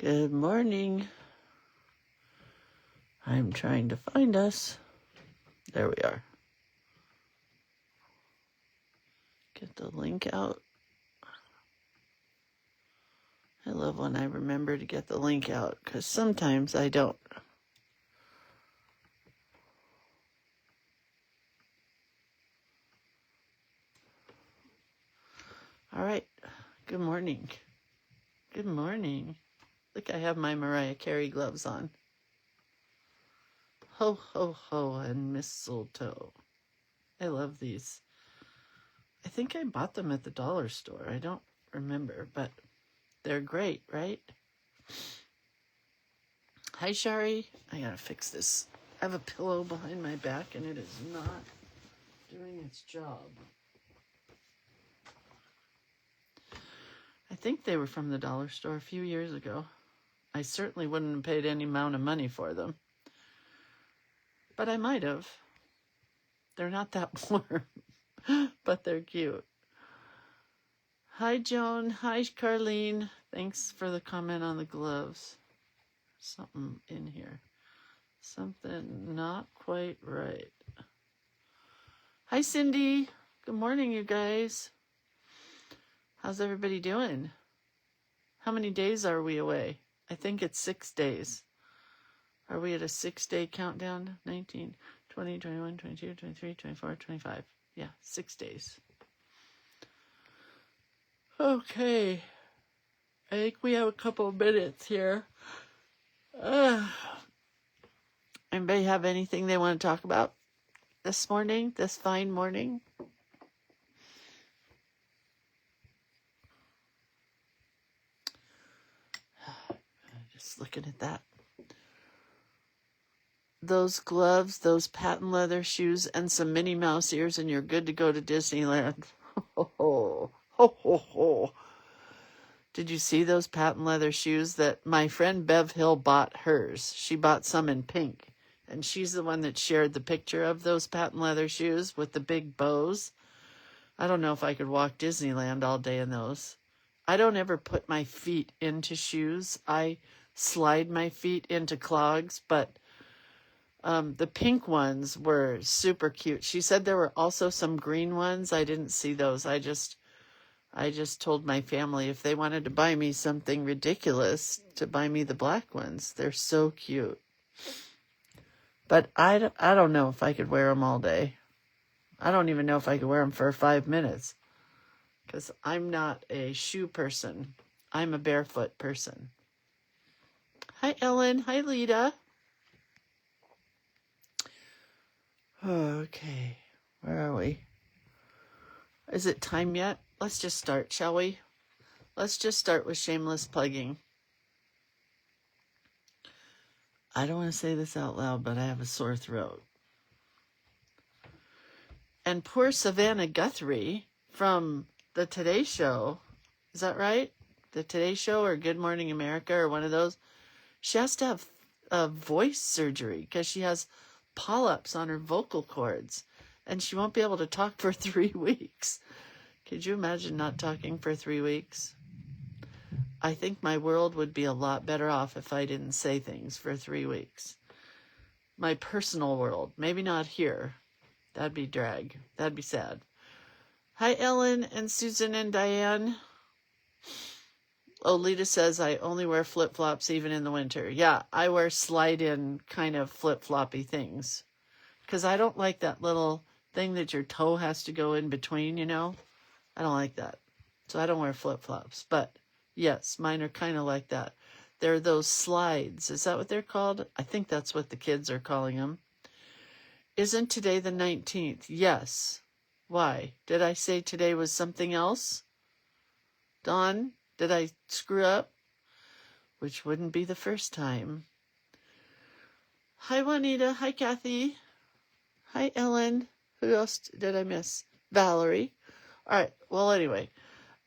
Good morning. I'm trying to find us. There we are. Get the link out. I love when I remember to get the link out because sometimes I don't. All right. Good morning. Good morning. Look, I have my Mariah Carey gloves on. Ho, ho, ho, and mistletoe. I love these. I think I bought them at the dollar store. I don't remember, but they're great, right? Hi, Shari. I gotta fix this. I have a pillow behind my back, and it is not doing its job. I think they were from the dollar store a few years ago. I certainly wouldn't have paid any amount of money for them. But I might have. They're not that warm, but they're cute. Hi, Joan. Hi, Carlene. Thanks for the comment on the gloves. Something in here. Something not quite right. Hi, Cindy. Good morning, you guys. How's everybody doing? How many days are we away? I think it's 6 days. Are we at a 6-day countdown? 19, 20, 21, 22, 23, 24, 25. Yeah, 6 days. Okay. I think we have a couple of minutes here. Anybody have anything they want to talk about this morning, this fine morning? Just looking at that. Those gloves, those patent leather shoes, and some Minnie Mouse ears, and you're good to go to Disneyland. Ho, ho, ho, ho, ho. Did you see those patent leather shoes that my friend Bev Hill bought hers? She bought some in pink, and she's the one that shared the picture of those patent leather shoes with the big bows. I don't know if I could walk Disneyland all day in those. I don't ever put my feet into shoes. I slide my feet into clogs, but the pink ones were super cute. She said there were also some green ones. I didn't see those. I just told my family if they wanted to buy me something ridiculous to buy me the black ones. They're so cute. But I don't know if I could wear them all day. I don't even know if I could wear them for 5 minutes because I'm not a shoe person. I'm a barefoot person. Hi, Ellen. Hi, Lita. Okay, where are we? Is it time yet? Let's just start, shall we? Let's just start with shameless plugging. I don't want to say this out loud, but I have a sore throat. And poor Savannah Guthrie from the Today Show, is that right? The Today Show or Good Morning America or one of those, she has to have a voice surgery because she has polyps on her vocal cords and she won't be able to talk for 3 weeks. Could you imagine not talking for 3 weeks? I think my world would be a lot better off if I didn't say things for 3 weeks. My personal world, maybe not here. That'd be drag. That'd be sad. Hi, Ellen and Susan and Diane. Oh, Lita says I only wear flip-flops even in the winter. Yeah, I wear slide-in kind of flip-floppy things because I don't like that little thing that your toe has to go in between, you know? I don't like that. So I don't wear flip-flops. But, yes, mine are kind of like that. They're those slides. Is that what they're called? I think that's what the kids are calling them. Isn't today the 19th? Yes. Why? Did I say today was something else? Dawn? Did I screw up? Which wouldn't be the first time. Hi, Juanita. Hi, Kathy. Hi, Ellen. Who else did I miss? Valerie. All right. Well, anyway,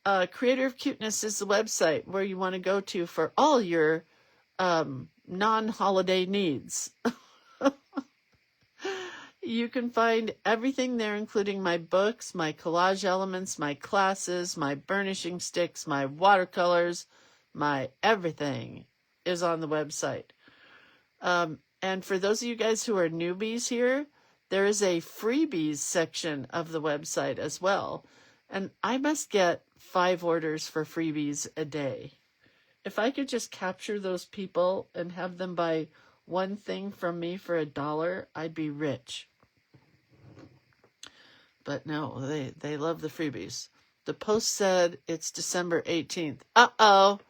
Creator of Cuteness is the website where you want to go to for all your non-holiday needs. You can find everything there, including my books, my collage elements, my classes, my burnishing sticks, my watercolors, my everything. is on the website. And for those of you guys who are newbies here, there is a freebies section of the website as well. And I must get 5 orders for freebies a day. If I could just capture those people and have them buy one thing from me for $1, I'd be rich. But no, they love the freebies. The post said it's December 18th. Uh-oh,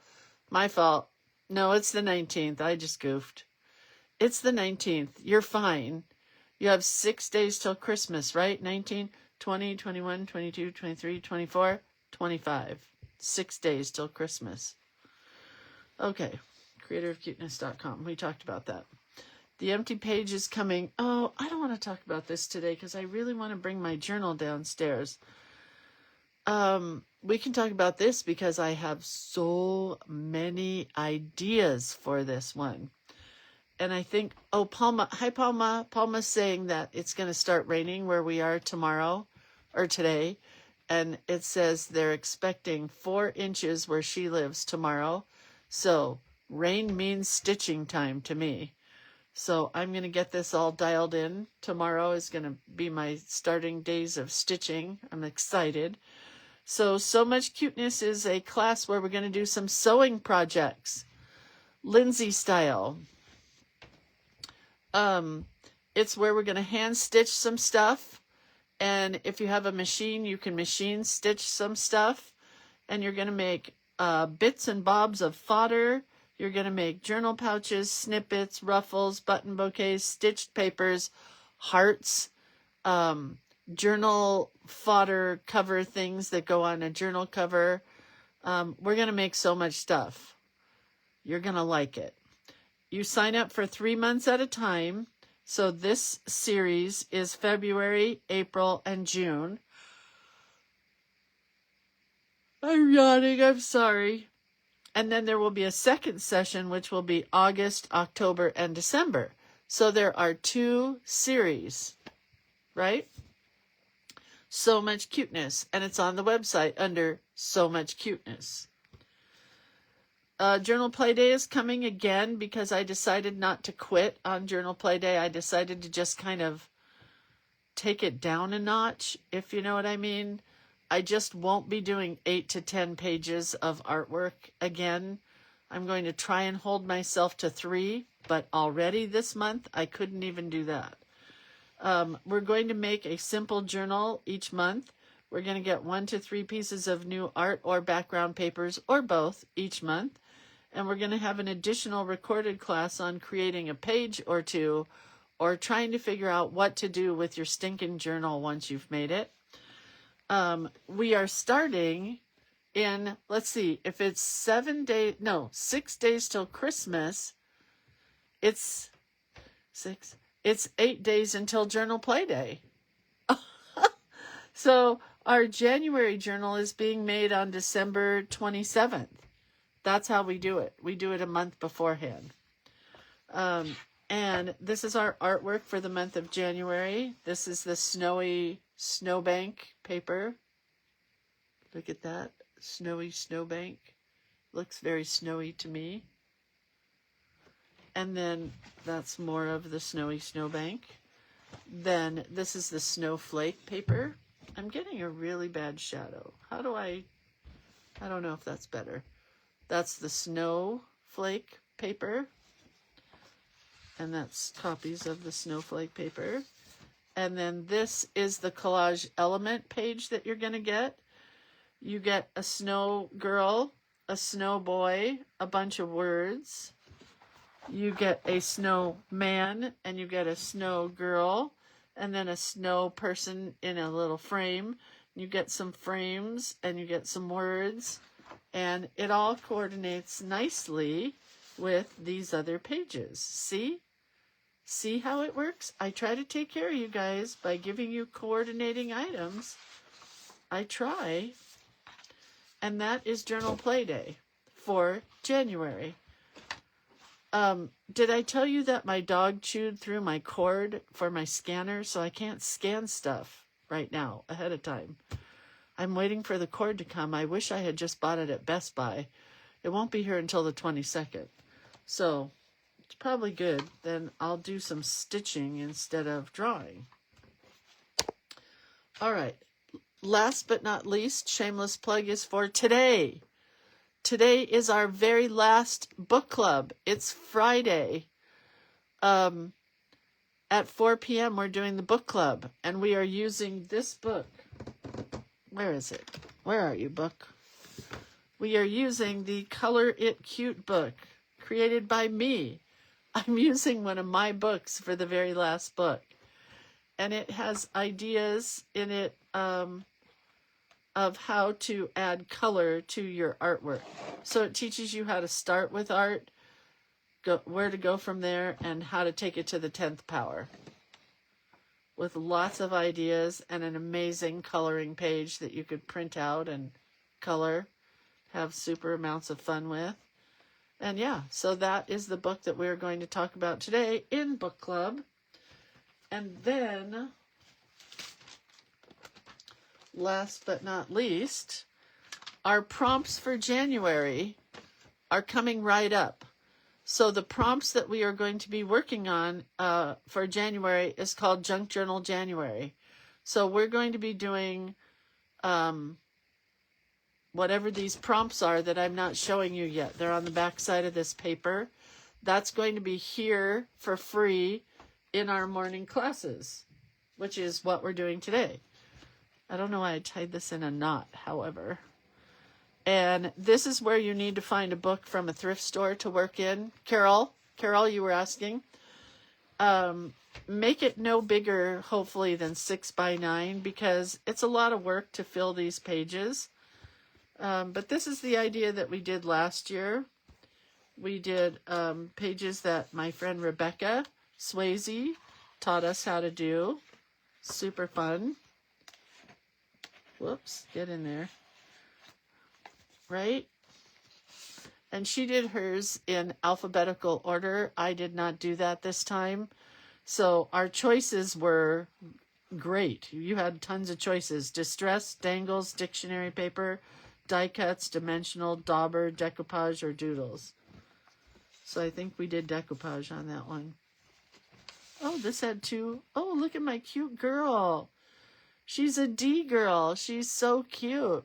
my fault. No, it's the 19th. I just goofed. It's the 19th. You're fine. You have 6 days till Christmas, right? 19, 20, 21, 22, 23, 24, 25. 6 days till Christmas. Okay, creatorofcuteness.com. We talked about that. The empty page is coming. Oh, I don't want to talk about this today because I really want to bring my journal downstairs. We can talk about this because I have so many ideas for this one. And I think, oh, Palma, hi Palma. Palma's saying that it's going to start raining where we are tomorrow or today. And it says they're expecting 4 inches where she lives tomorrow. So rain means stitching time to me. So I'm going to get this all dialed in. Tomorrow is going to be my starting days of stitching. I'm excited. So Much Cuteness is a class where we're going to do some sewing projects. Lindsay style. It's where we're going to hand stitch some stuff. And if you have a machine, you can machine stitch some stuff. And you're going to make bits and bobs of fodder. You're going to make journal pouches, snippets, ruffles, button bouquets, stitched papers, hearts, journal fodder cover things that go on a journal cover. We're going to make so much stuff. You're going to like it. You sign up for 3 months at a time. So this series is February, April, and June. I'm yawning. I'm sorry. And then there will be a second session, which will be August, October, and December. So there are 2 series, right? So Much Cuteness. And it's on the website under So Much Cuteness. Journal Play Day is coming again because I decided not to quit on Journal Play Day. I decided to just kind of take it down a notch, if you know what I mean. I just won't be doing 8 to 10 pages of artwork again. I'm going to try and hold myself to 3, but already this month, I couldn't even do that. We're going to make a simple journal each month. We're going to get 1 to 3 pieces of new art or background papers, or both, each month. And we're going to have an additional recorded class on creating a page or 2, or trying to figure out what to do with your stinking journal once you've made it. We are starting in, let's see, if it's 6 days till Christmas, it's 8 days until Journal Play Day. So our January journal is being made on December 27th. That's how we do it. We do it a month beforehand. And this is our artwork for the month of January. This is the snowy snowbank paper. Look at that. Snowy snowbank. Looks very snowy to me. And then that's more of the snowy snowbank. Then this is the snowflake paper. I'm getting a really bad shadow. I don't know if that's better. That's the snowflake paper. And that's copies of the snowflake paper. And then this is the collage element page that you're going to get. You get a snow girl, a snow boy, a bunch of words. You get a snowman, and you get a snow girl, and then a snow person in a little frame. You get some frames, and you get some words, and it all coordinates nicely with these other pages. See? See how it works? I try to take care of you guys by giving you coordinating items. I try. And that is Journal Play Day for January. Did I tell you that my dog chewed through my cord for my scanner, so I can't scan stuff right now ahead of time? I'm waiting for the cord to come. I wish I had just bought it at Best Buy. It won't be here until the 22nd. So it's probably good. Then I'll do some stitching instead of drawing. All right. Last but not least, shameless plug is for today. Today is our very last book club. It's Friday. At 4 p.m. we're doing the book club, and we are using this book. Where is it? Where are you, book? We are using the Color It Cute book, created by me. I'm using one of my books for the very last book. And it has ideas in it of how to add color to your artwork. So it teaches you how to start with art, where to go from there, and how to take it to the 10th power. With lots of ideas and an amazing coloring page that you could print out and color, have super amounts of fun with. And yeah, so that is the book that we're going to talk about today in book club. And then, last but not least, our prompts for January are coming right up. So the prompts that we are going to be working on for January is called Junk Journal January. So we're going to be doing whatever these prompts are that I'm not showing you yet. They're on the back side of this paper. That's going to be here for free in our morning classes, which is what we're doing today. I don't know why I tied this in a knot, however. And this is where you need to find a book from a thrift store to work in. Carol, you were asking. Make it no bigger, hopefully, than 6 by 9, because it's a lot of work to fill these pages. But this is the idea that we did last year. We did pages that my friend Rebecca Swayze taught us how to do. Super fun. Whoops, get in there. Right? And she did hers in alphabetical order. I did not do that this time. So our choices were great. You had tons of choices. Distress, dangles, dictionary paper, die cuts, dimensional, dauber, decoupage, or doodles. So I think we did decoupage on that one. Oh, this had 2. Oh, look at my cute girl. She's a D girl. She's so cute.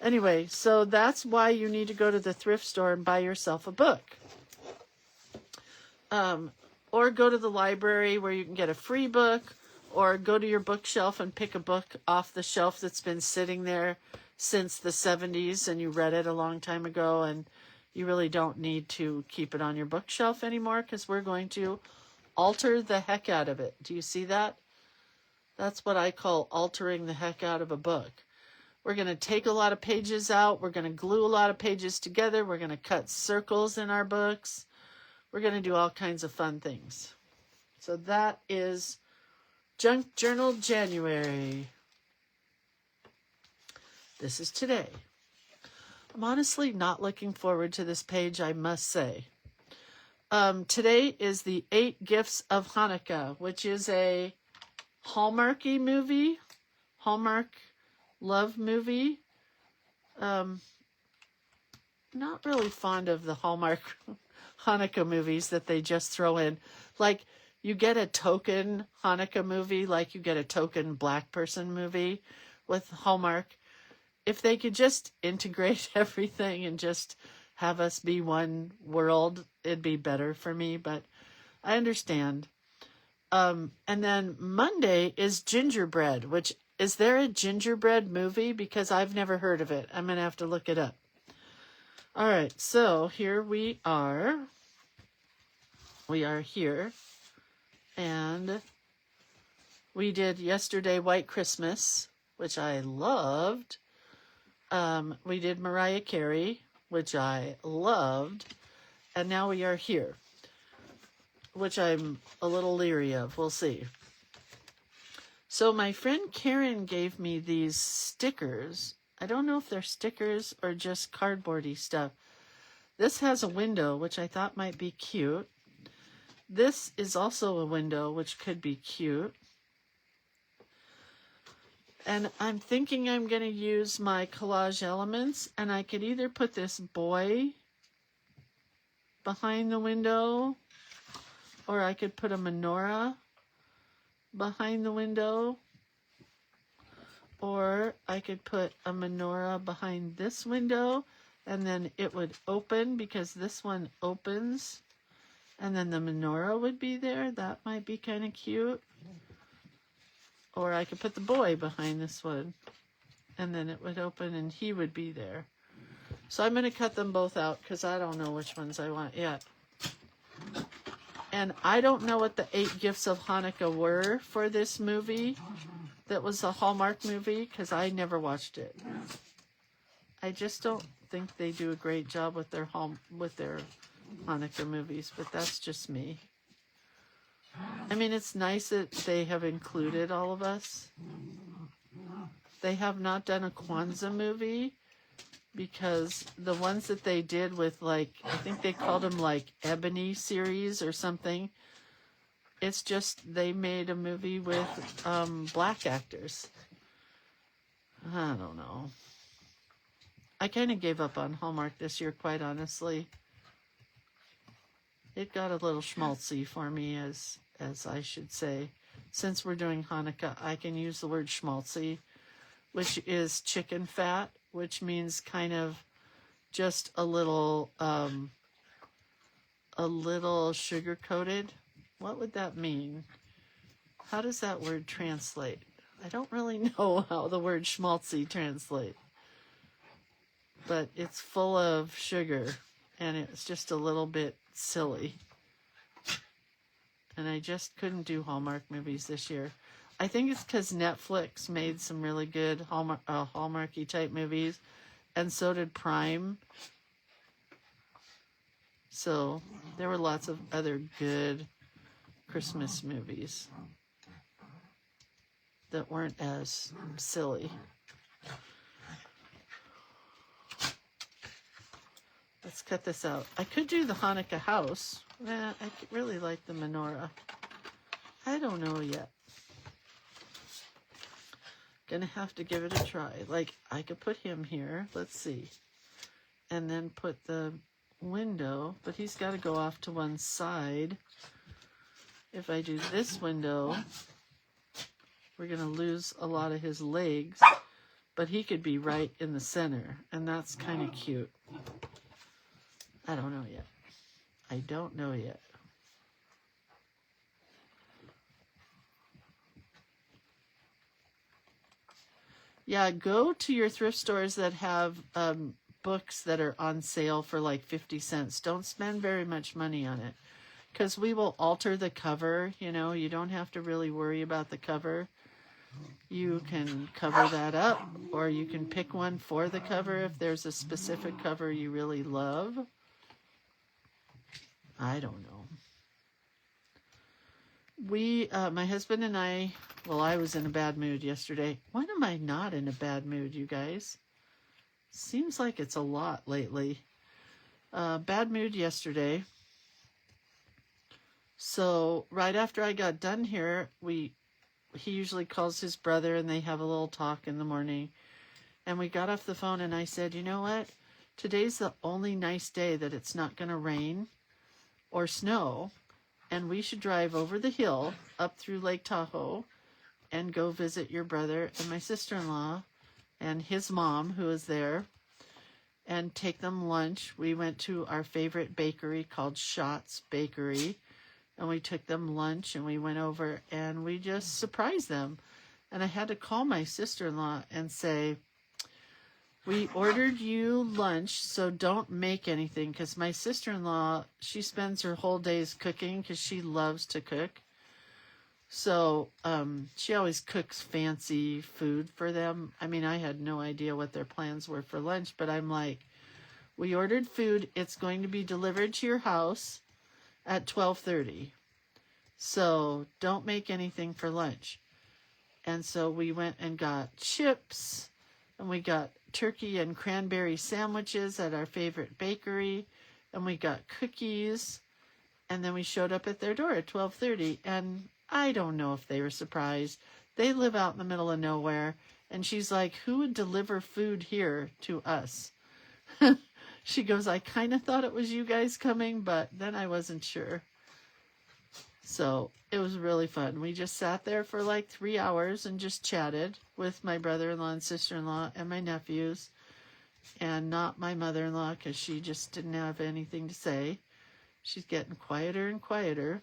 Anyway, so that's why you need to go to the thrift store and buy yourself a book. Or go to the library where you can get a free book, or go to your bookshelf and pick a book off the shelf that's been sitting there since the 70s and you read it a long time ago and you really don't need to keep it on your bookshelf anymore, because we're going to alter the heck out of it. Do you see that? That's what I call altering the heck out of a book. We're going to take a lot of pages out. We're going to glue a lot of pages together. We're going to cut circles in our books. We're going to do all kinds of fun things. So that is Junk Journal January. This is today. I'm honestly not looking forward to this page, I must say. Today is the 8 Gifts of Hanukkah, which is a Hallmarky movie. Hallmark love movie. Not really fond of the Hallmark Hanukkah movies that they just throw in. Like, you get a token Hanukkah movie, like you get a token black person movie with Hallmark. If they could just integrate everything and just have us be one world, it'd be better for me, but I understand. And then Monday is Gingerbread, which, is there a gingerbread movie? Because I've never heard of it. I'm going to have to look it up. All right, so here we are. We are here. And we did yesterday White Christmas, which I loved. We did Mariah Carey, which I loved. And now we are here, which I'm a little leery of. We'll see. So my friend Karen gave me these stickers. I don't know if they're stickers or just cardboardy stuff. This has a window, which I thought might be cute. This is also a window, which could be cute. And I'm thinking I'm going to use my collage elements, and I could either put this boy behind the window, or I could put a menorah behind the window, or I could put a menorah behind this window, and then it would open because this one opens, and then the menorah would be there. That might be kind of cute. Or I could put the boy behind this one, and then it would open and he would be there. So I'm going to cut them both out because I don't know which ones I want yet. And I don't know what the 8 gifts of Hanukkah were for this movie that was a Hallmark movie, because I never watched it. I just don't think they do a great job with their Hanukkah movies, but that's just me. I mean, it's nice that they have included all of us. They have not done a Kwanzaa movie, because the ones that they did with, like, I think they called them like Ebony series or something. It's just they made a movie with black actors. I don't know. I kind of gave up on Hallmark this year, quite honestly. It got a little schmaltzy for me, as I should say. Since we're doing Hanukkah, I can use the word schmaltzy, which is chicken fat, which means kind of just a little sugar-coated. What would that mean? How does that word translate? I don't really know how the word schmaltzy translates. But it's full of sugar, and it's just a little bit silly. And I just couldn't do Hallmark movies this year. I think it's because Netflix made some really good Hallmarky type movies, and so did Prime. So there were lots of other good Christmas movies that weren't as silly. Let's cut this out. I could do the Hanukkah house. I really like the menorah. I don't know yet. Gonna have to give it a try. Like, I could put him here. Let's see. And then put the window, but he's got to go off to one side. If I do this window, we're going to lose a lot of his legs, but he could be right in the center, and that's kind of cute. I don't know yet. I don't know yet. Yeah, go to your thrift stores that have books that are on sale for like 50 cents. Don't spend very much money on it, because we will alter the cover. You know, you don't have to really worry about the cover. You can cover that up, or you can pick one for the cover if there's a specific cover you really love. I don't know. My husband and I, well, I was in a bad mood yesterday. When am I not in a bad mood, you guys? Seems like it's a lot lately. Bad mood yesterday. So right after I got done here, he usually calls his brother and they have a little talk in the morning. And we got off the phone and I said, you know what? Today's the only nice day that it's not going to rain or snow. And we should drive over the hill up through Lake Tahoe and go visit your brother and my sister-in-law and his mom, who is there, and take them lunch. We went to our favorite bakery called Schatz Bakery, and we took them lunch, and we went over and we just surprised them. And I had to call my sister-in-law and say, we ordered you lunch, so don't make anything, because my sister-in-law, she spends her whole days cooking because she loves to cook. So she always cooks fancy food for them. I mean, I had no idea what their plans were for lunch, but I'm like, we ordered food. It's going to be delivered to your house at 12:30. So don't make anything for lunch. And so we went and got chips, and we got turkey and cranberry sandwiches at our favorite bakery, and we got cookies, and then we showed up at their door at 12:30, and I don't know if they were surprised. They live out in the middle of nowhere, and she's like, who would deliver food here to us? She goes, I kind of thought it was you guys coming, but then I wasn't sure. So it was really fun. We just sat there for like 3 hours and just chatted with my brother-in-law and sister-in-law and my nephews, and not my mother-in-law because she just didn't have anything to say. She's getting quieter and quieter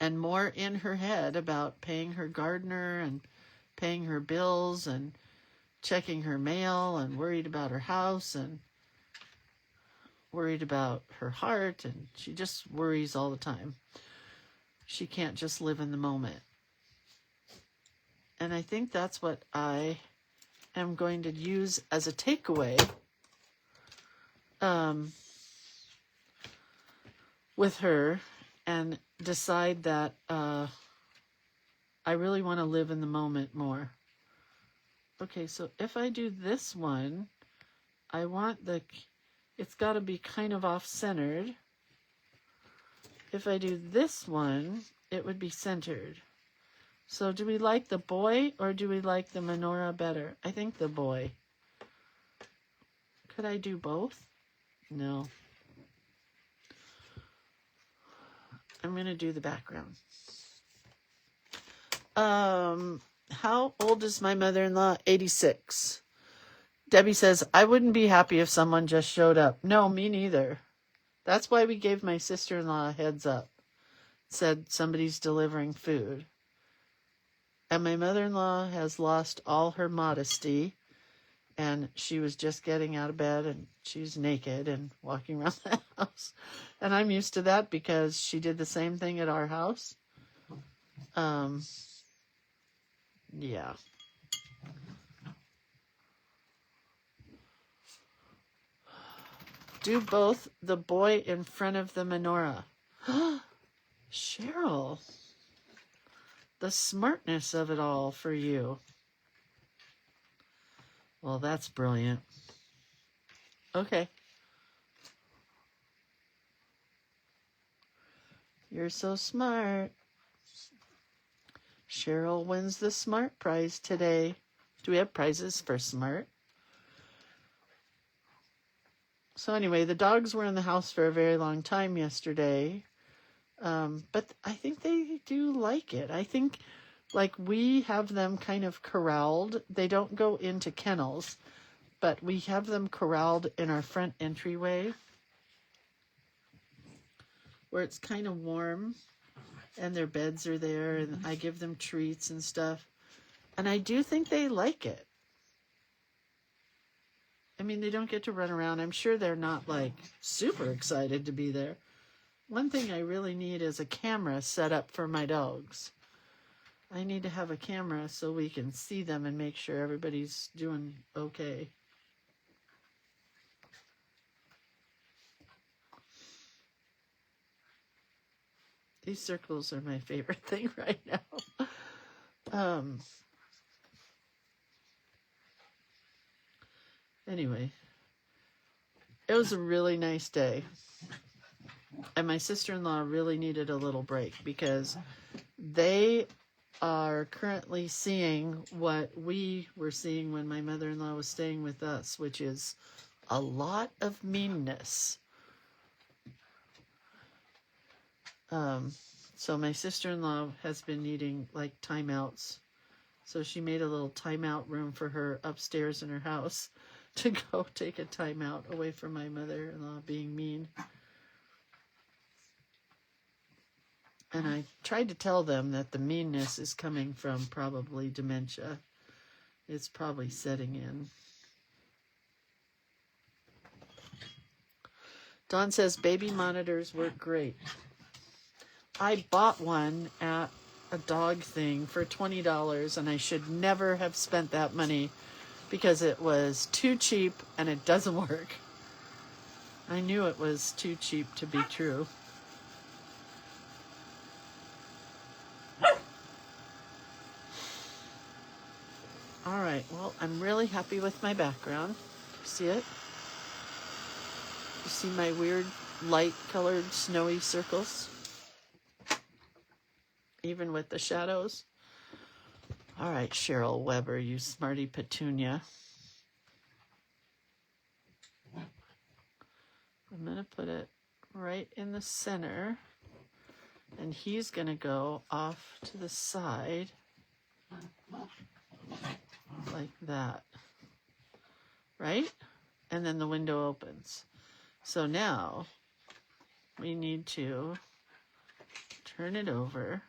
and more in her head about paying her gardener and paying her bills and checking her mail and worried about her house and worried about her heart, and she just worries all the time. She can't just live in the moment. And I think that's what I am going to use as a takeaway with her, and decide that I really want to live in the moment more. Okay, so if I do this one, I want it's got to be kind of off-centered. If I do this one, it would be centered. So do we like the boy or do we like the menorah better? I think the boy. Could I do both? No. I'm going to do the background. How old is my mother-in-law? 86. Debbie says, I wouldn't be happy if someone just showed up. No, me neither. That's why we gave my sister-in-law a heads up. Said somebody's delivering food. And my mother-in-law has lost all her modesty, and she was just getting out of bed and she's naked and walking around the house. And I'm used to that because she did the same thing at our house. Yeah. Do both the boy in front of the menorah. Cheryl, the smartness of it all for you. Well, that's brilliant. Okay. You're so smart. Cheryl wins the smart prize today. Do we have prizes for smart? So anyway, the dogs were in the house for a very long time yesterday. But I think they do like it. I think, like, we have them kind of corralled. They don't go into kennels, but we have them corralled in our front entryway where it's kind of warm and their beds are there and I give them treats and stuff. And I do think they like it. I mean, they don't get to run around. I'm sure they're not, like, super excited to be there. One thing I really need is a camera set up for my dogs. I need to have a camera so we can see them and make sure everybody's doing okay. These circles are my favorite thing right now. Anyway, it was a really nice day. And my sister-in-law really needed a little break because they are currently seeing what we were seeing when my mother-in-law was staying with us, which is a lot of meanness. So my sister-in-law has been needing, like, timeouts. So she made a little timeout room for her upstairs in her house to go take a timeout away from my mother-in-law being mean. And I tried to tell them that the meanness is coming from probably dementia. It's probably setting in. Dawn says baby monitors work great. I bought one at a dog thing for $20, and I should never have spent that money because it was too cheap and it doesn't work. I knew it was too cheap to be true. All right, well, I'm really happy with my background. See it? You see my weird light-colored snowy circles? Even with the shadows? All right, Cheryl Weber, you smarty petunia. I'm going to put it right in the center. And he's going to go off to the side like that. Right? And then the window opens. So now we need to turn it over.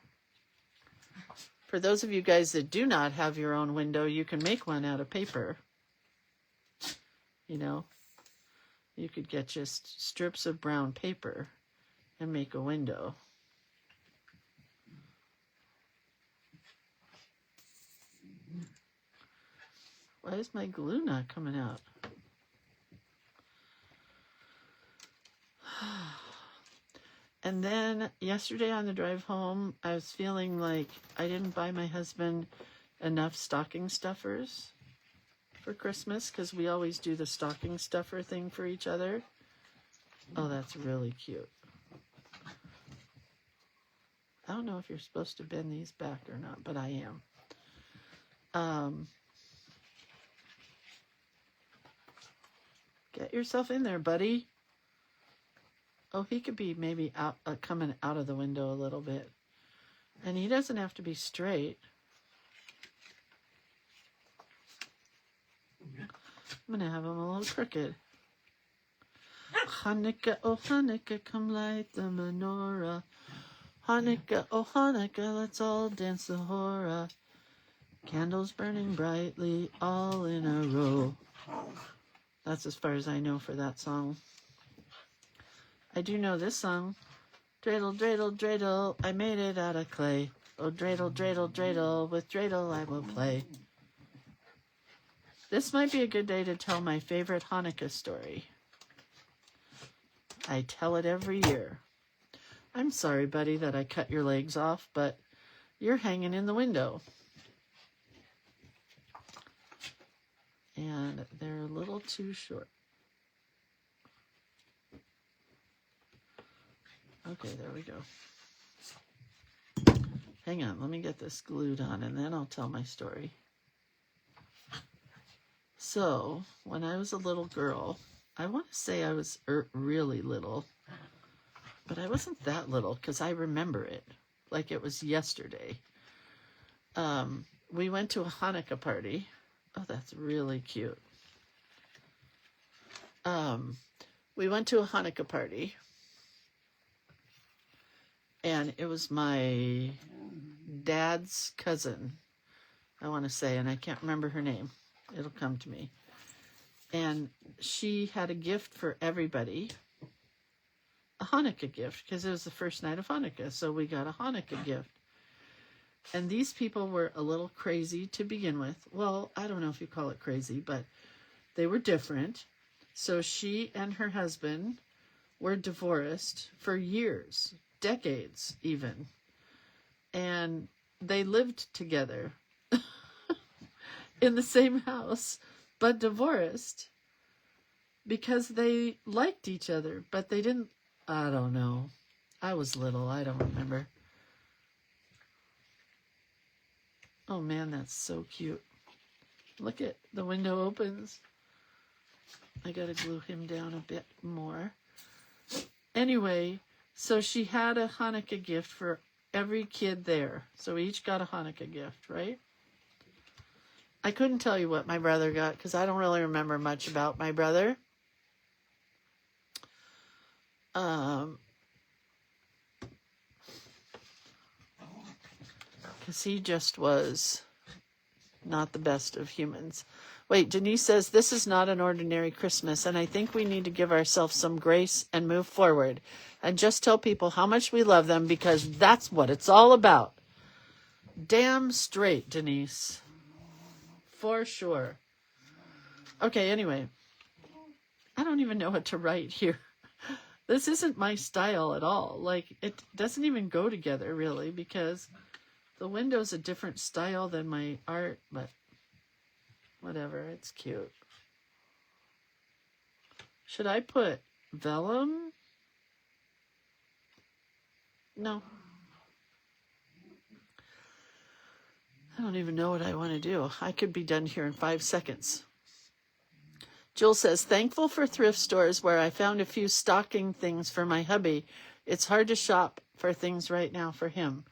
For those of you guys that do not have your own window, you can make one out of paper. You know, you could get just strips of brown paper and make a window. Why is my glue not coming out? And then yesterday on the drive home, I was feeling like I didn't buy my husband enough stocking stuffers for Christmas, because we always do the stocking stuffer thing for each other. Oh, that's really cute. I don't know if you're supposed to bend these back or not, but I am. Get yourself in there, buddy. Oh, he could be maybe out, coming out of the window a little bit. And he doesn't have to be straight. I'm going to have him a little crooked. Hanukkah, oh Hanukkah, come light the menorah. Hanukkah, oh Hanukkah, let's all dance the hora. Candles burning brightly, all in a row. That's as far as I know for that song. I do know this song. Dreidel, dreidel, dreidel, I made it out of clay. Oh, dreidel, dreidel, dreidel, with dreidel I will play. This might be a good day to tell my favorite Hanukkah story. I tell it every year. I'm sorry, buddy, that I cut your legs off, but you're hanging in the window. And they're a little too short. Okay, there we go. Hang on, let me get this glued on and then I'll tell my story. So, when I was a little girl, I want to say I was really little, but I wasn't that little because I remember it like it was yesterday. We went to a Hanukkah party. Oh, that's really cute. We went to a Hanukkah party. And it was my dad's cousin, I want to say, and I can't remember her name. It'll come to me. And she had a gift for everybody, a Hanukkah gift, because it was the first night of Hanukkah, so we got a Hanukkah gift. And these people were a little crazy to begin with. Well, I don't know if you call it crazy, but they were different. So she and her husband were divorced for years. Decades even, and they lived together in the same house, but divorced because they liked each other, but they didn't. I don't know. I was little. I don't remember. Oh man, that's so cute. Look at the window opens. I gotta glue him down a bit more. Anyway, so she had a Hanukkah gift for every kid there. So we each got a Hanukkah gift, right? I couldn't tell you what my brother got because I don't really remember much about my brother. Because he just was not the best of humans. Wait, Denise says, this is not an ordinary Christmas, and I think we need to give ourselves some grace and move forward and just tell people how much we love them because that's what it's all about. Damn straight, Denise. For sure. Okay, anyway. I don't even know what to write here. This isn't my style at all. Like, it doesn't even go together, really, because the window's a different style than my art, but whatever, it's cute. Should I put vellum? No. I don't even know what I want to do. I could be done here in 5 seconds. Jewel says, thankful for thrift stores where I found a few stocking things for my hubby. It's hard to shop for things right now for him.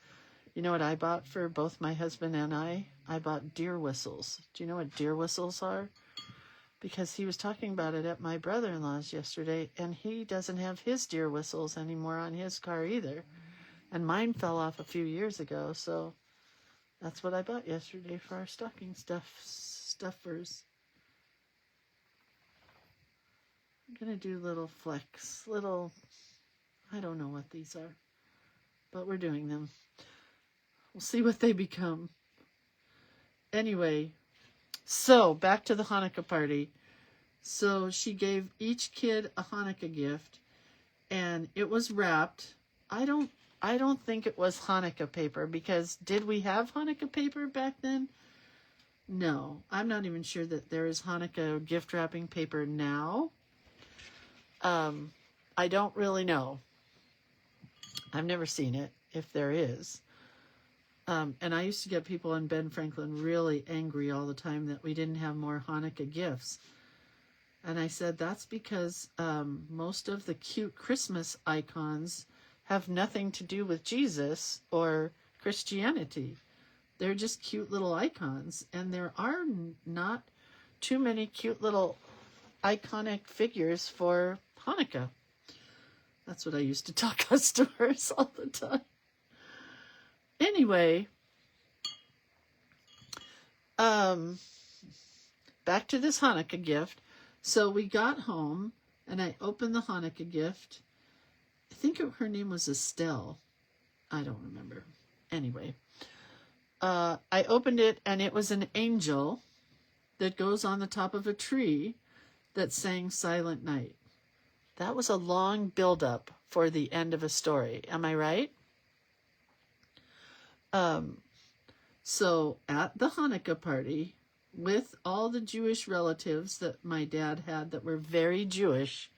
You know what I bought for both my husband and I? I bought deer whistles. Do you know what deer whistles are? Because he was talking about it at my brother-in-law's yesterday, and he doesn't have his deer whistles anymore on his car either. And mine fell off a few years ago, so that's what I bought yesterday for our stocking stuffers. I'm going to do little flecks, I don't know what these are, but we're doing them. We'll see what they become. Anyway, so back to the Hanukkah party. So she gave each kid a Hanukkah gift, and it was wrapped. I don't think it was Hanukkah paper, because did we have Hanukkah paper back then? No, I'm not even sure that there is Hanukkah gift wrapping paper now. I don't really know. I've never seen it, if there is. And I used to get people in Ben Franklin really angry all the time that we didn't have more Hanukkah gifts. And I said, that's because most of the cute Christmas icons have nothing to do with Jesus or Christianity. They're just cute little icons. And there are not too many cute little iconic figures for Hanukkah. That's what I used to tell customers all the time. Anyway, back to this Hanukkah gift. So we got home, and I opened the Hanukkah gift. I think her name was Estelle. I don't remember. Anyway, I opened it, and it was an angel that goes on the top of a tree that sang Silent Night. That was a long build-up for the end of a story. Am I right? So at the Hanukkah party, with all the Jewish relatives that my dad had that were very Jewish,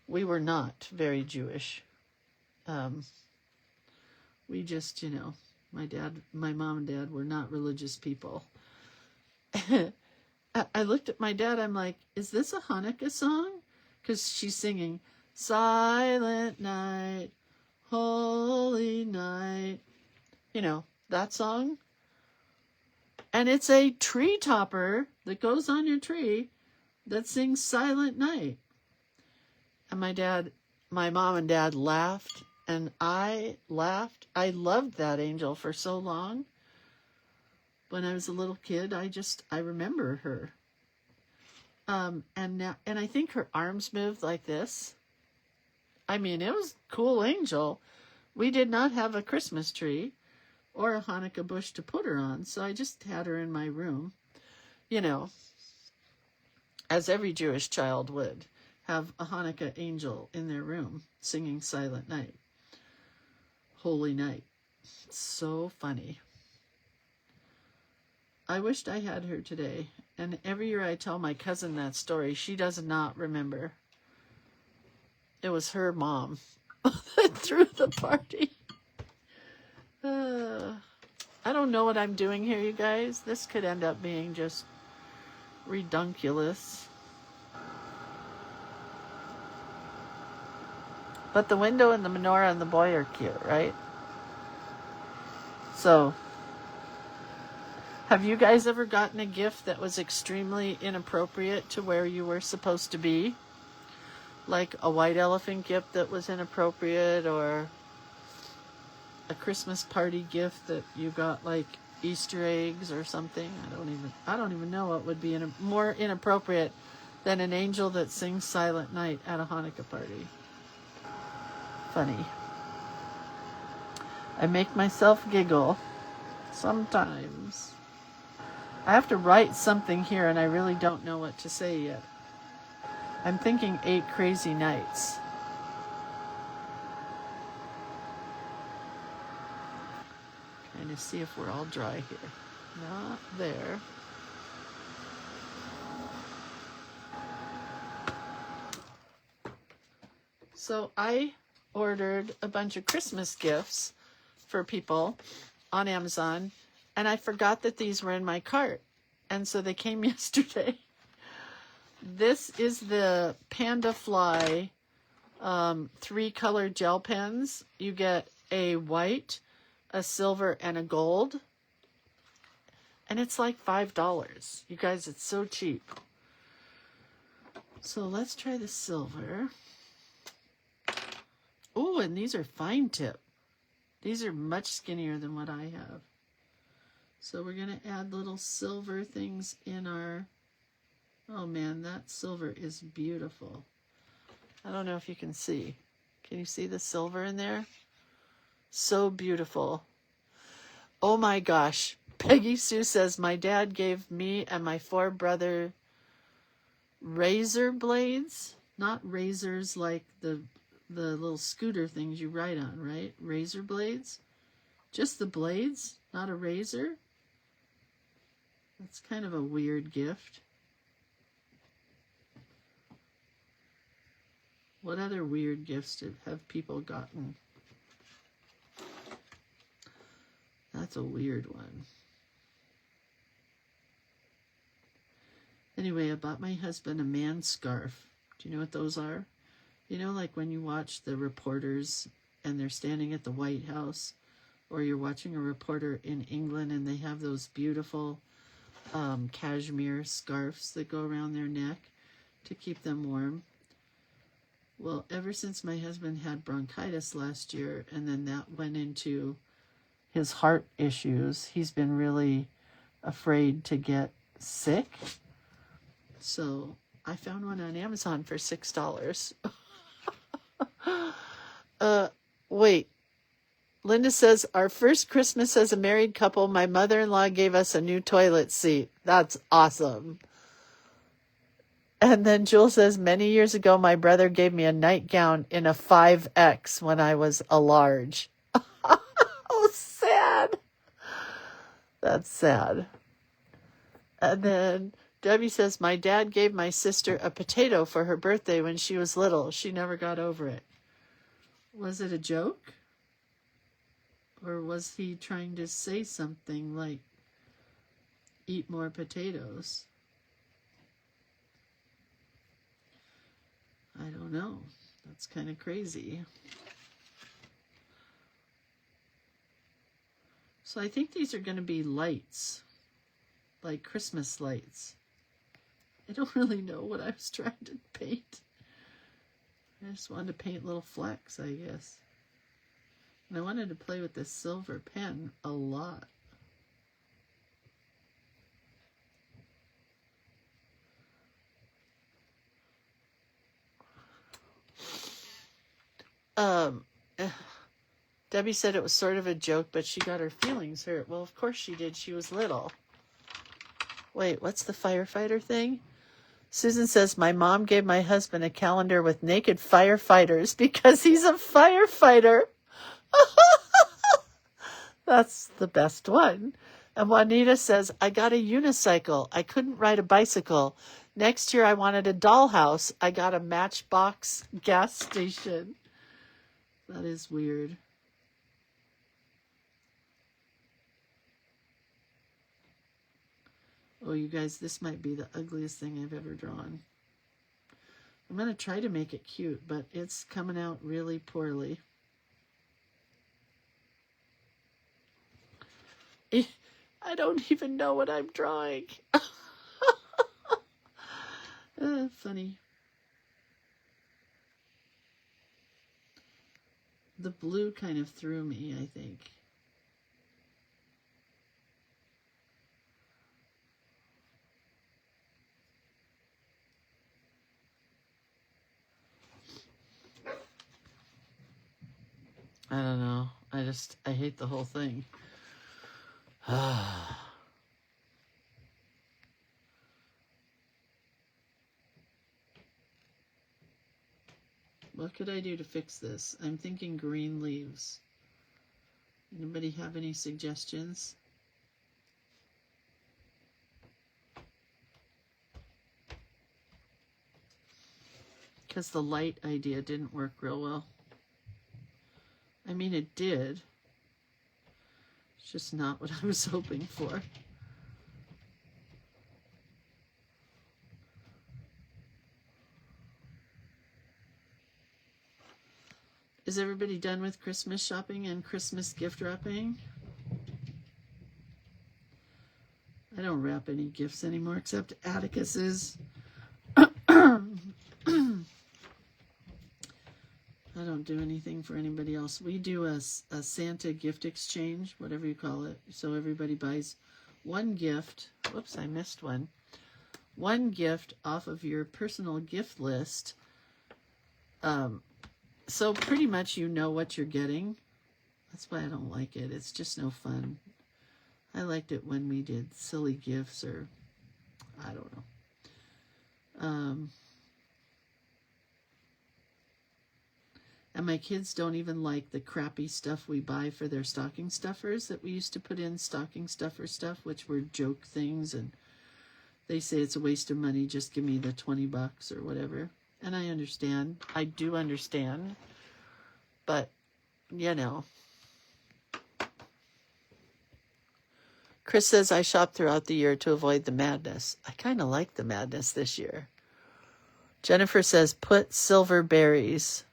we were not very Jewish. We just, my mom and dad were not religious people. I looked at my dad, I'm like, is this a Hanukkah song? Because she's singing, Silent Night, Holy Night. You know, that song. And it's a tree topper that goes on your tree that sings Silent Night. And my mom and dad laughed, and I laughed. I loved that angel for so long. When I was a little kid, I remember her. And I think her arms moved like this. I mean, it was a cool angel. We did not have a Christmas tree or a Hanukkah bush to put her on, so I just had her in my room, as every Jewish child would, have a Hanukkah angel in their room singing Silent Night, Holy Night. It's so funny. I wished I had her today, and every year I tell my cousin that story. She does not remember. It was her mom that threw the party. I don't know what I'm doing here, you guys. This could end up being just redunculous. But the window and the menorah and the boy are cute, right? So, have you guys ever gotten a gift that was extremely inappropriate to where you were supposed to be? Like a white elephant gift that was inappropriate, or a Christmas party gift that you got like Easter eggs or something. I don't even know what would be more inappropriate than an angel that sings Silent Night at a Hanukkah party. Funny. I make myself giggle sometimes. I have to write something here, and I really don't know what to say yet. I'm thinking 8 crazy nights. Trying to see if we're all dry here. Not there. So I ordered a bunch of Christmas gifts for people on Amazon, and I forgot that these were in my cart. And so they came yesterday. this is the Panda Fly 3-color gel pens. You get a white, a silver, and a gold. And it's like $5. You guys, it's so cheap. So let's try the silver. Oh, and these are fine tip. These are much skinnier than what I have. So we're going to add little silver things in our... Oh man, that silver is beautiful. I don't know if you can see. Can you see the silver in there? So beautiful. Oh my gosh. Peggy Sue says, my dad gave me and my 4 brothers razor blades. Not razors like the little scooter things you ride on, right? Razor blades. Just the blades, not a razor. That's kind of a weird gift. What other weird gifts have people gotten? That's a weird one. Anyway, I bought my husband a man scarf. Do you know what those are? You know, like when you watch the reporters and they're standing at the White House, or you're watching a reporter in England and they have those beautiful cashmere scarves that go around their neck to keep them warm. Well, ever since my husband had bronchitis last year, and then that went into his heart issues, he's been really afraid to get sick. So I found one on Amazon for $6. Wait. Linda says, our first Christmas as a married couple, my mother-in-law gave us a new toilet seat. That's awesome. And then Jewel says, many years ago, my brother gave me a nightgown in a 5X when I was a large. Oh, sad. That's sad. And then Debbie says, my dad gave my sister a potato for her birthday when she was little. She never got over it. Was it a joke? Or was he trying to say something like, eat more potatoes? I don't know. That's kind of crazy. So I think these are going to be lights, like Christmas lights. I don't really know what I was trying to paint. I just wanted to paint little flecks, I guess. And I wanted to play with this silver pen a lot. Debbie said it was sort of a joke, but she got her feelings hurt. Well, of course she did. She was little. Wait, what's the firefighter thing? Susan says, my mom gave my husband a calendar with naked firefighters because he's a firefighter. That's the best one. And Juanita says, I got a unicycle. I couldn't ride a bicycle. Next year I wanted a dollhouse. I got a Matchbox gas station. That is weird. Oh, you guys, this might be the ugliest thing I've ever drawn. I'm going to try to make it cute, but it's coming out really poorly. I don't even know what I'm drawing. Funny. The blue kind of threw me, I think. I don't know. I hate the whole thing. What could I do to fix this? I'm thinking green leaves. Anybody have any suggestions? Because the light idea didn't work real well. I mean, it did. It's just not what I was hoping for. Is everybody done with Christmas shopping and Christmas gift wrapping? I don't wrap any gifts anymore except Atticus's. I don't do anything for anybody else. We do a Santa gift exchange, whatever you call it. So everybody buys one gift. Whoops, I missed one. One gift off of your personal gift list. So pretty much you know what you're getting. That's why I don't like it. It's just no fun. I liked it when we did silly gifts or I don't know. And my kids don't even like the crappy stuff we buy for their stocking stuffers that we used to put in stocking stuffer stuff, which were joke things. And they say it's a waste of money. Just give me the $20 or whatever. And I understand. I do understand. But, you know. Chris says, I shop throughout the year to avoid the madness. I kind of like the madness this year. Jennifer says, put silver berries.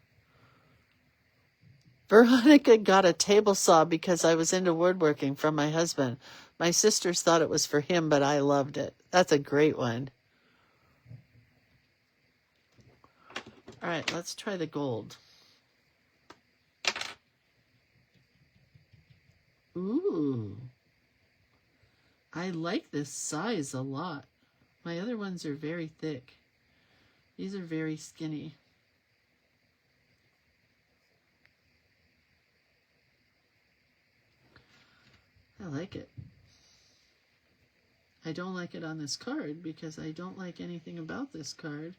Veronica got a table saw because I was into woodworking from my husband. My sisters thought it was for him, but I loved it. That's a great one. All right, let's try the gold. Ooh. I like this size a lot. My other ones are very thick. These are very skinny. I like it. I don't like it on this card because I don't like anything about this card.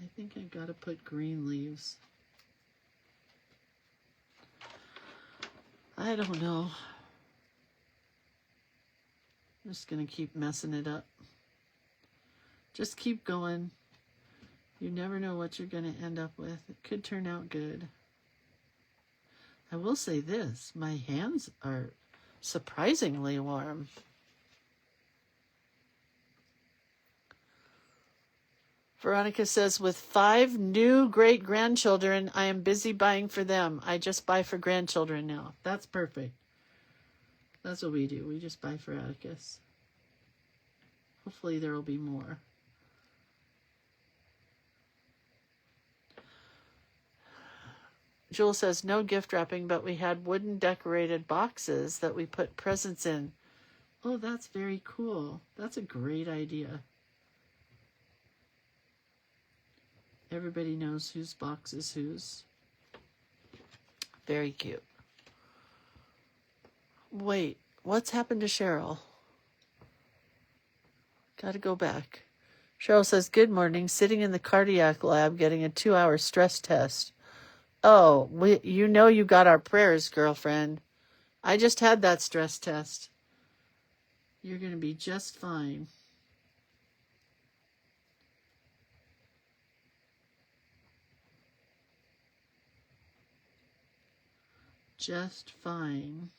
I think I gotta put green leaves. I don't know. I'm just gonna keep messing it up. Just keep going. You never know what you're gonna end up with. It could turn out good. I will say this, my hands are surprisingly warm. Veronica says, with 5 new great-grandchildren, I am busy buying for them. I just buy for grandchildren now. That's perfect. That's what we do. We just buy for Atticus. Hopefully there will be more. Jewel says, no gift wrapping, but we had wooden decorated boxes that we put presents in. Oh, that's very cool. That's a great idea. Everybody knows whose box is whose. Very cute. Wait, what's happened to Cheryl? Gotta go back. Cheryl says, good morning. Sitting in the cardiac lab getting a 2-hour stress test. Oh, you know you got our prayers, girlfriend. I just had that stress test. You're going to be just fine. Just fine.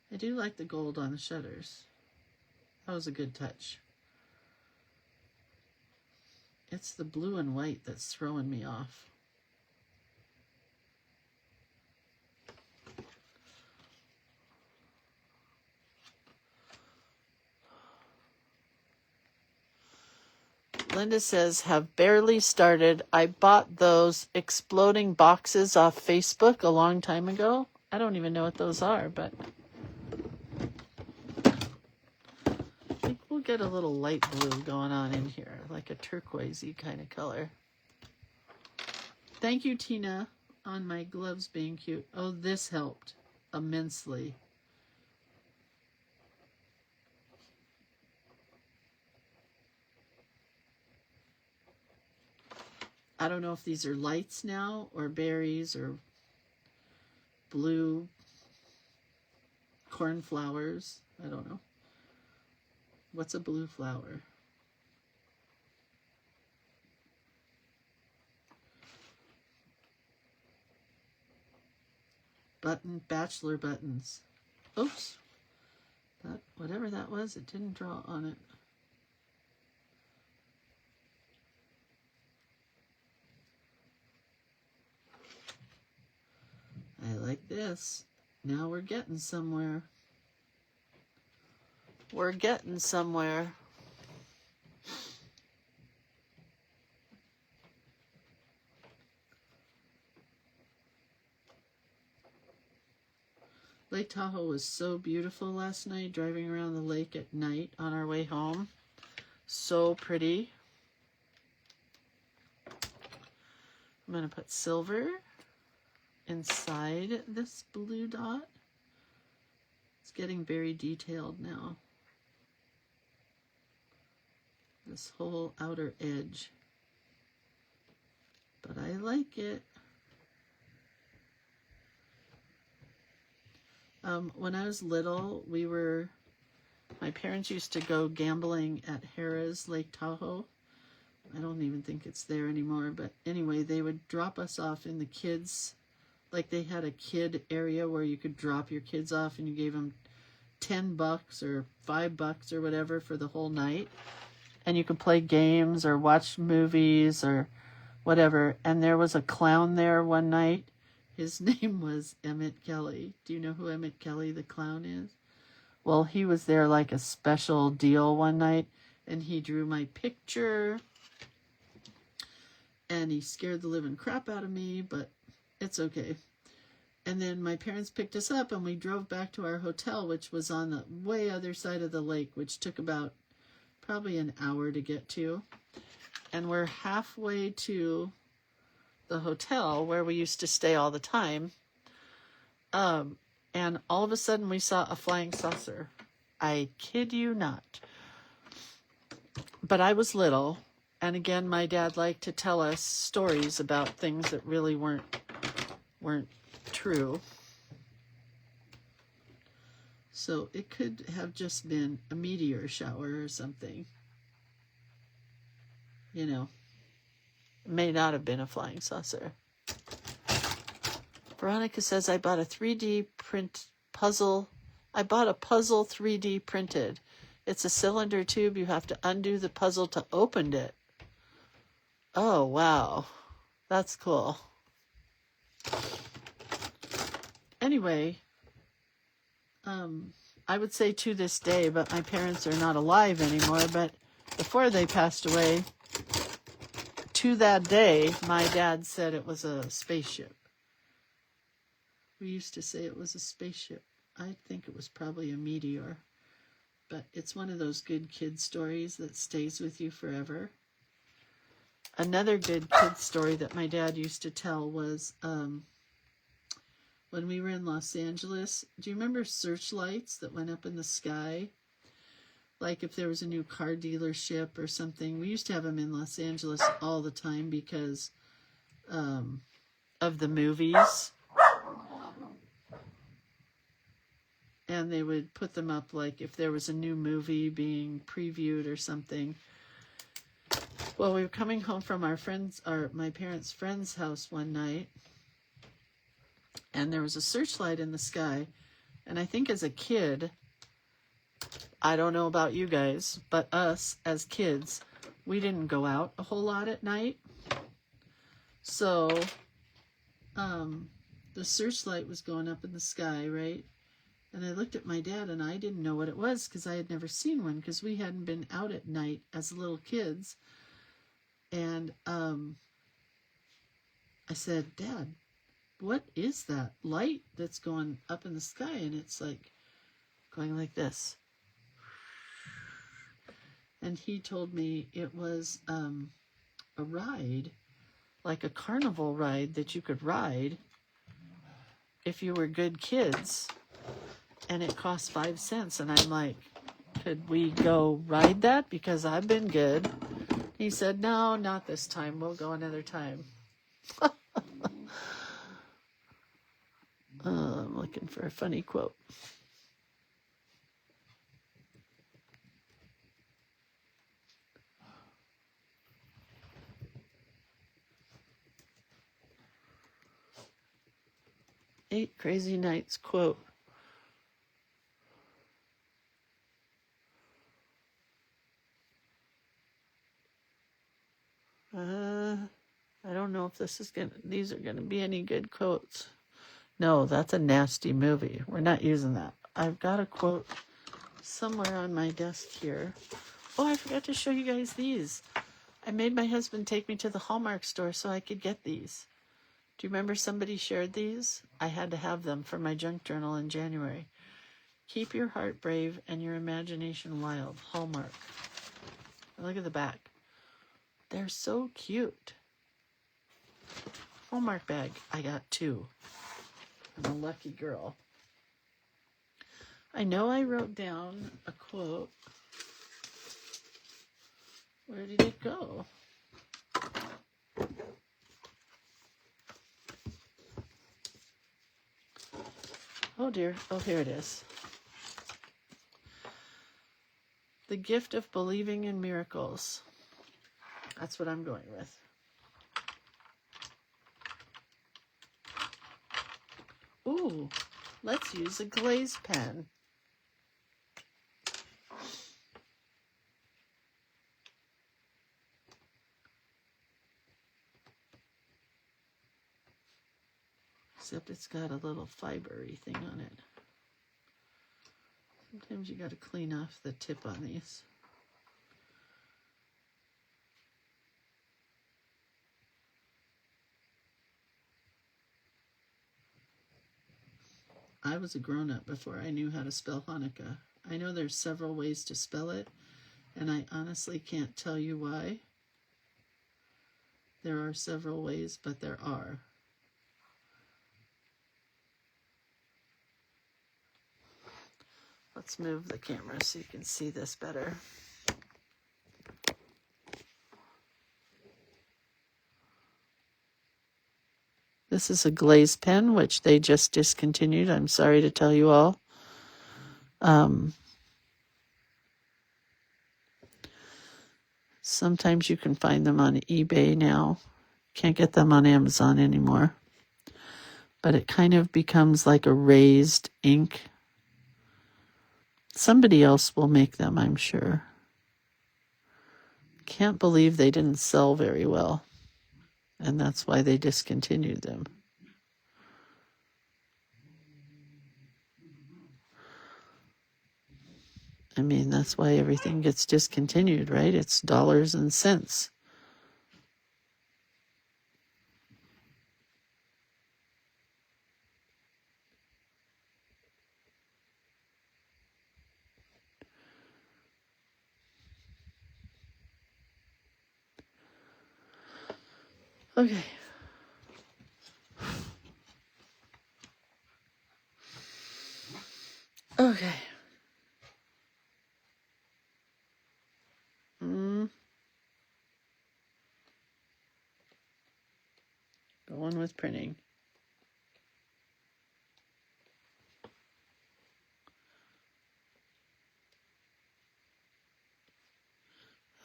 I do like the gold on the shutters. That was a good touch. It's the blue and white that's throwing me off. Linda says, have barely started. I bought those exploding boxes off Facebook a long time ago. I don't even know what those are, but I think we'll get a little light blue going on in here, like a turquoisey kind of color. Thank you, Tina, on my gloves being cute. Oh, this helped immensely. I don't know if these are lights now or berries or blue cornflowers. I don't know. What's a blue flower? Bachelor buttons. Oops. That, whatever that was, it didn't draw on it. I like this. Now we're getting somewhere. We're getting somewhere. Lake Tahoe was so beautiful last night, driving around the lake at night on our way home. So pretty. I'm going to put silver inside this blue dot. It's getting very detailed now. This whole outer edge. But I like it. When I was little, my parents used to go gambling at Harrah's Lake Tahoe. I don't even think it's there anymore, but anyway, they would drop us off in the kids, like they had a kid area where you could drop your kids off and you gave them $10 or $5 or whatever for the whole night. And you could play games or watch movies or whatever. And there was a clown there one night. His name was Emmett Kelly. Do you know who Emmett Kelly, the clown, is? Well, he was there like a special deal one night, and he drew my picture, and he scared the living crap out of me, but it's okay. And then my parents picked us up, and we drove back to our hotel, which was on the way other side of the lake, which took about probably an hour to get to. And we're halfway to the hotel where we used to stay all the time. And all of a sudden we saw a flying saucer. I kid you not. But I was little. And again, my dad liked to tell us stories about things that really weren't true. So it could have just been a meteor shower or something. You know. May not have been a flying saucer. Veronica says, I bought a 3D print puzzle. I bought a puzzle 3D printed. It's a cylinder tube. You have to undo the puzzle to open it. Oh, wow. That's cool. Anyway, I would say to this day, but my parents are not alive anymore, but before they passed away, to that day, my dad said it was a spaceship. We used to say it was a spaceship. I think it was probably a meteor. But it's one of those good kid stories that stays with you forever. Another good kid story that my dad used to tell was when we were in Los Angeles. Do you remember searchlights that went up in the sky? Like if there was a new car dealership or something. We used to have them in Los Angeles all the time because of the movies. And they would put them up like if there was a new movie being previewed or something. Well, we were coming home from my parents' friend's house one night, and there was a searchlight in the sky. And I think as a kid, I don't know about you guys, but us as kids, we didn't go out a whole lot at night. So the searchlight was going up in the sky, right? And I looked at my dad, and I didn't know what it was because I had never seen one because we hadn't been out at night as little kids. And I said, Dad, what is that light that's going up in the sky? And it's like going like this. And he told me it was a ride, like a carnival ride that you could ride if you were good kids. And it cost 5 cents. And I'm like, could we go ride that? Because I've been good. He said, no, not this time. We'll go another time. I'm looking for a funny quote. Eight Crazy Nights quote. if these are gonna be any good quotes. No, that's a nasty movie. We're not using that. I've got a quote somewhere on my desk here. Oh, I forgot to show you guys these. I made my husband take me to the Hallmark store so I could get these. Do you remember somebody shared these? I had to have them for my junk journal in January. Keep your heart brave and your imagination wild. Hallmark. Look at the back. They're so cute. Hallmark bag. I got 2. I'm a lucky girl. I know I wrote down a quote. Where did it go? Oh dear. Oh, here it is. The gift of believing in miracles. That's what I'm going with. Ooh, let's use a glaze pen. Except it's got a little fibery thing on it. Sometimes you got to clean off the tip on these. I was a grown-up before I knew how to spell Hanukkah. I know there's several ways to spell it, and I honestly can't tell you why. There are several ways, but there are. Let's move the camera so you can see this better. This is a glaze pen, which they just discontinued. I'm sorry to tell you all. Sometimes you can find them on eBay now. Can't get them on Amazon anymore. But it kind of becomes like a raised ink. Somebody else will make them, I'm sure. Can't believe they didn't sell very well. And that's why they discontinued them. I mean, that's why everything gets discontinued, right? It's dollars and cents. Okay. Okay. Going with printing.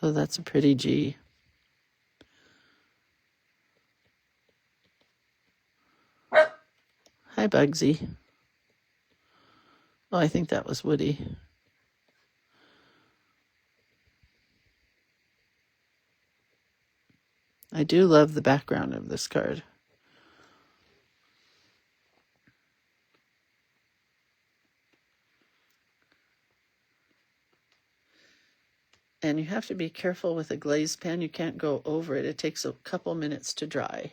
Oh, that's a pretty G. Hi, Bugsy. Oh, I think that was Woody. I do love the background of this card. And you have to be careful with a glazed pen. You can't go over it. It takes a couple minutes to dry.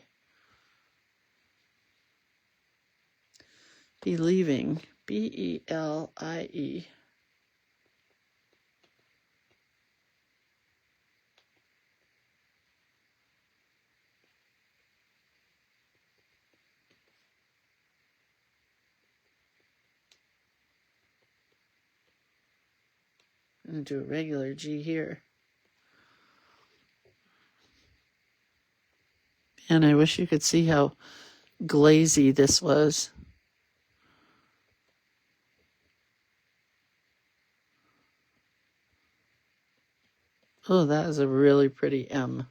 Believing. B-E-L-I-E. I'm going to do a regular G here. And I wish you could see how glazy this was. Oh, that is a really pretty M.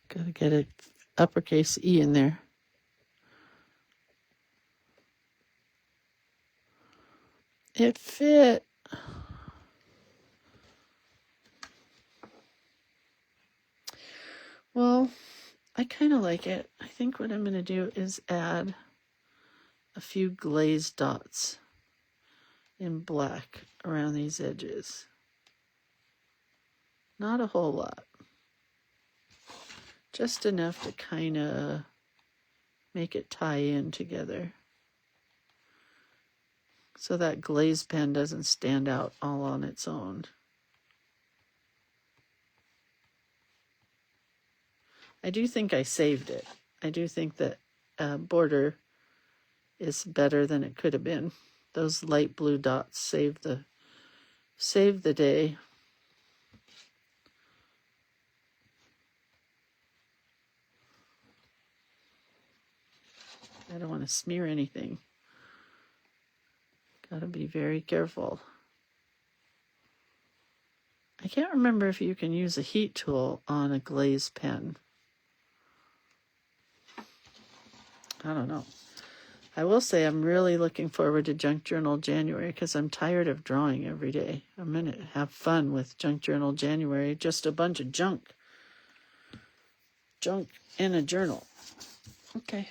Gotta get an uppercase E in there. It fit. Well, I kind of like it. I think what I'm going to do is add a few glazed dots in black around these edges. Not a whole lot. Just enough to kind of make it tie in together, so that glaze pen doesn't stand out all on its own. I do think I saved it. I do think that border is better than it could have been. Those light blue dots saved the day. I don't want to smear anything. Got to be very careful. I can't remember if you can use a heat tool on a glaze pen. I don't know. I will say I'm really looking forward to Junk Journal January because I'm tired of drawing every day. I'm going to have fun with Junk Journal January. Just a bunch of junk. Junk in a journal. Okay.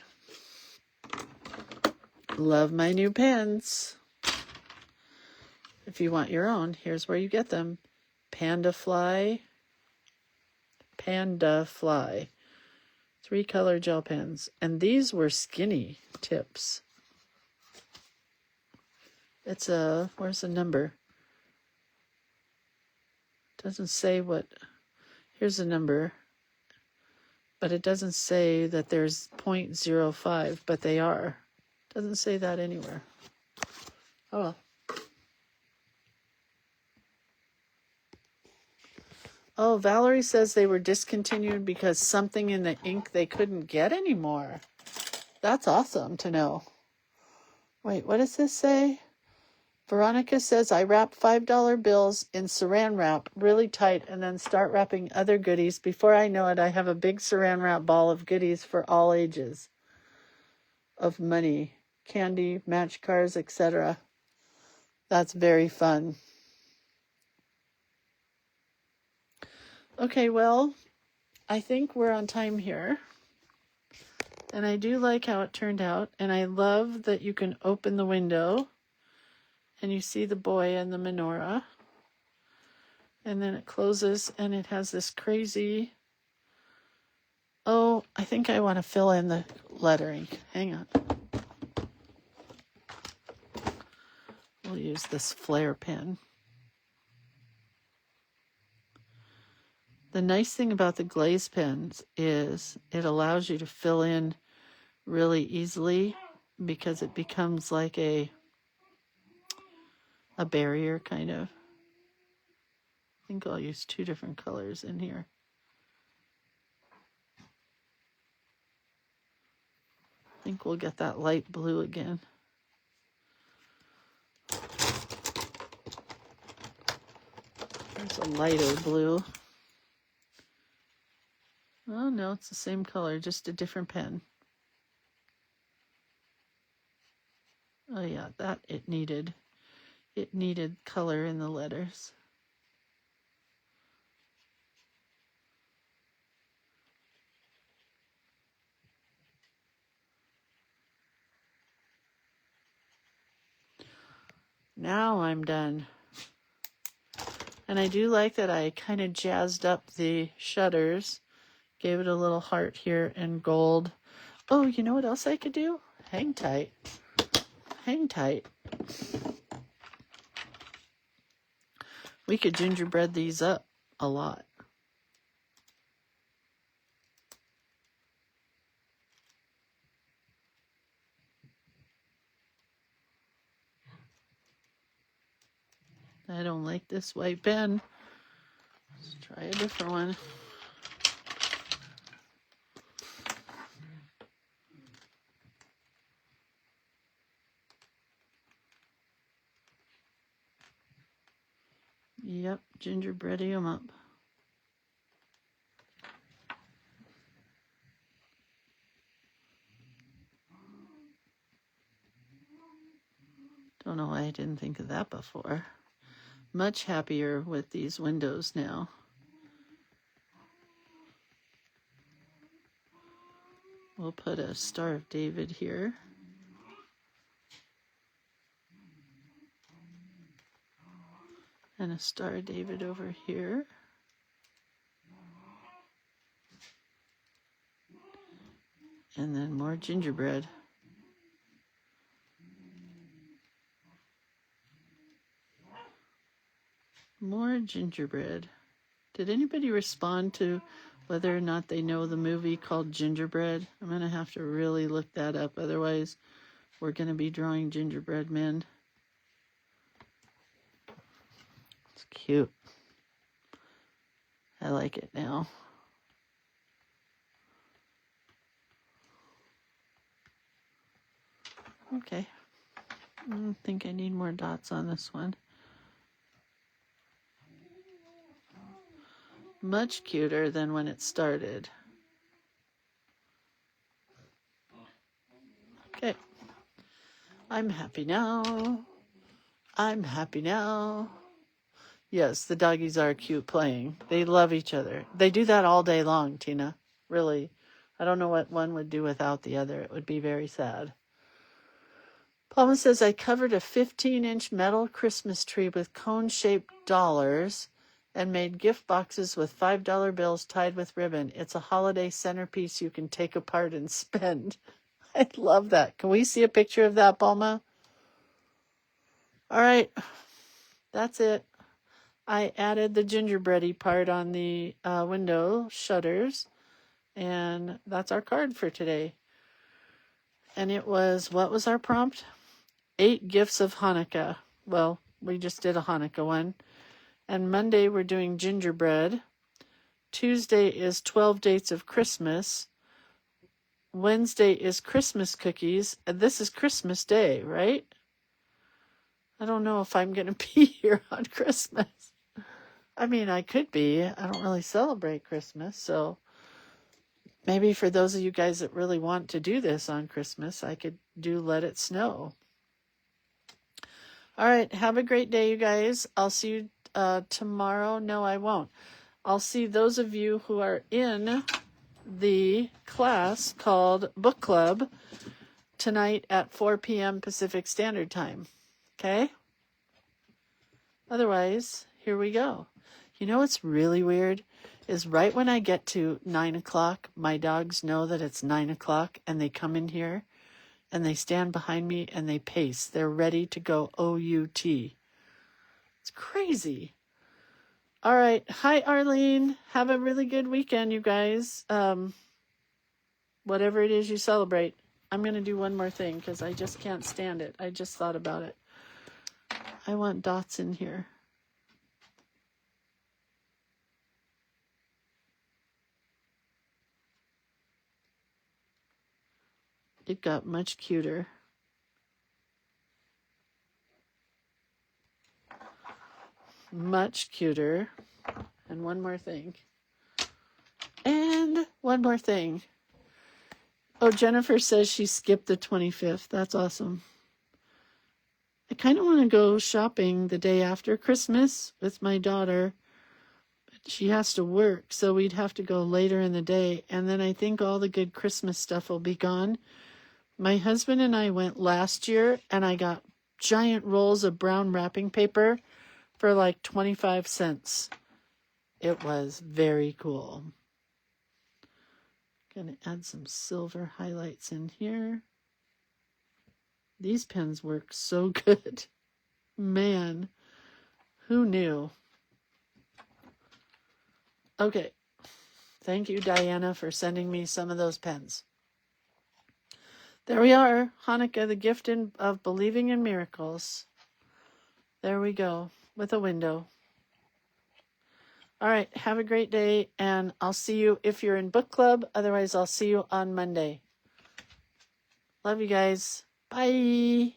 Love my new pens. If you want your own, here's where you get them. Panda Fly. 3-color gel pens. And these were skinny tips. It's where's the number? Doesn't say what. Here's the number. But it doesn't say that there's 0.05, but they are. Doesn't say that anywhere. Oh well. Oh, Valerie says they were discontinued because something in the ink they couldn't get anymore. That's awesome to know. Wait, what does this say? Veronica says, I wrap $5 bills in saran wrap really tight and then start wrapping other goodies. Before I know it, I have a big saran wrap ball of goodies for all ages of money, candy, match cars, etc. That's very fun. Okay, well, I think we're on time here. And I do like how it turned out. And I love that you can open the window and you see the boy and the menorah. And then it closes and it has this crazy... Oh, I think I want to fill in the lettering. Hang on. We'll use this flare pen. The nice thing about the glaze pens is it allows you to fill in really easily because it becomes like a barrier, kind of. I think I'll use 2 different colors in here. I think we'll get that light blue again. There's a lighter blue. Oh no, it's the same color, just a different pen. Oh yeah, that it needed color in the letters. Now I'm done. And I do like that I kind of jazzed up the shutters. Gave it a little heart here in gold. Oh, you know what else I could do? Hang tight. Hang tight. We could gingerbread these up a lot. I don't like this white pen. Let's try a different one. Yep, gingerbreading them up. don't know why I didn't think of that before. Much happier with these windows now. We'll put a Star of David here. And a Star of David over here. And then more gingerbread. More gingerbread. Did anybody respond to whether or not they know the movie called Gingerbread? I'm going to have to really look that up. Otherwise, we're going to be drawing gingerbread men. It's cute. I like it now. Okay. I think I need more dots on this one. Much cuter than when it started. Okay. I'm happy now. I'm happy now. Yes, the doggies are cute playing. They love each other. They do that all day long, Tina. Really. I don't know what one would do without the other. It would be very sad. Palma says, I covered a 15-inch metal Christmas tree with cone-shaped dollars and made gift boxes with $5 bills tied with ribbon. It's a holiday centerpiece you can take apart and spend. I love that. Can we see a picture of that, Palma? All right. That's it. I added the gingerbready part on the window shutters. And that's our card for today. And it was, what was our prompt? 8 gifts of Hanukkah. Well, we just did a Hanukkah one. And Monday we're doing gingerbread. Tuesday is 12 dates of Christmas. Wednesday is Christmas cookies. And this is Christmas Day, right? I don't know if I'm going to be here on Christmas. I mean, I could be. I don't really celebrate Christmas, so maybe for those of you guys that really want to do this on Christmas, I could do Let It Snow. All right, have a great day, you guys. I'll see you tomorrow. No, I won't. I'll see those of you who are in the class called Book Club tonight at 4 p.m. Pacific Standard Time. Okay? Otherwise, here we go. You know what's really weird? Is right when I get to 9 o'clock, my dogs know that it's 9 o'clock and they come in here and they stand behind me and they pace. They're ready to go O-U-T. It's crazy. All right. Hi, Arlene. Have a really good weekend, you guys. Whatever it is you celebrate. I'm going to do one more thing because I just can't stand it. I just thought about it. I want dots in here. It got much cuter. Much cuter. And one more thing. And one more thing. Oh, Jennifer says she skipped the 25th. That's awesome. I kind of want to go shopping the day after Christmas with my daughter. But she has to work, so we'd have to go later in the day. And then I think all the good Christmas stuff will be gone. My husband and I went last year, and I got giant rolls of brown wrapping paper for like 25 cents. It was very cool. Gonna add some silver highlights in here. These pens work so good. Man, who knew? Okay. Thank you, Diana, for sending me some of those pens. There we are. Hanukkah, the gift of believing in miracles. There we go, with a window. All right, have a great day, and I'll see you if you're in book club. Otherwise, I'll see you on Monday. Love you guys. Bye.